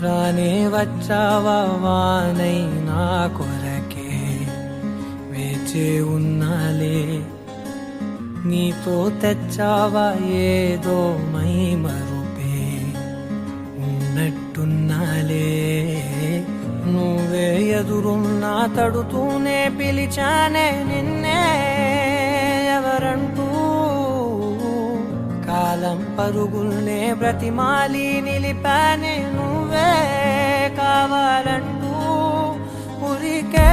రానే వచ్చావా వానై నా కొరకే వేచే ఉన్నాలే నీతో తెచ్చావా ఏదో మై మరుపే ఉన్నట్టున్నాలే నువ్వే ఎదురున్నా తడుతూనే పిలిచానే నిన్నే ఎవరంటూ కాలం పరుగుల్నే బ్రతిమాలి నిలిపానే నువ్వే కావాలంటూ ఉరికే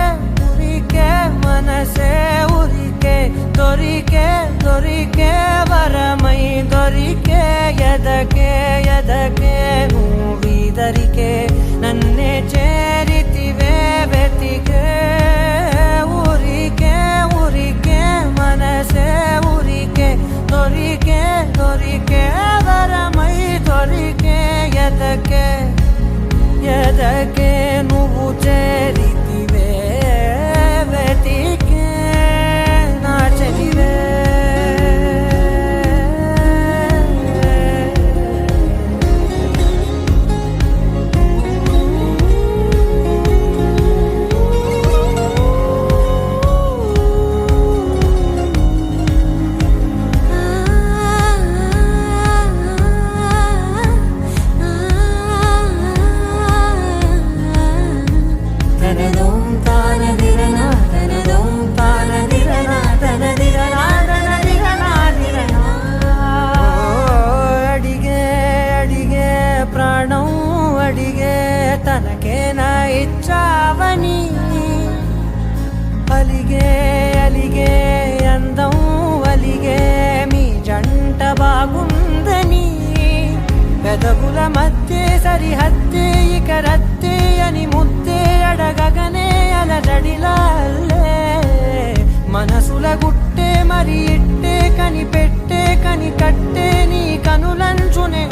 ఉరికే మనసే ఉరికే దొరికే దొరికే వరమై దొరికే ఎదకే ఎదకే నువ్వీదరికే నన్నే చేరితివే వెతికే ఊరికే ఊరికే మనసే ఊరికే దొరికే దొరికే వరమై దొరికే ఎదకే ఎదకే నువ్వు చేరితివే వెతికే నా చెలివే తనకేనా ఇచ్చావని అలిగే అలిగే అందం అలిగే మీ జంట బాగుందని పెదవుల మధ్య సరిహద్దే ఇక రద్దే అని ముద్దే అడగగనే అలజడిలాల్లే మనసుల గుట్టే మరి ఇట్టే కని పెట్టే కని కట్టే నీ కనులంచునే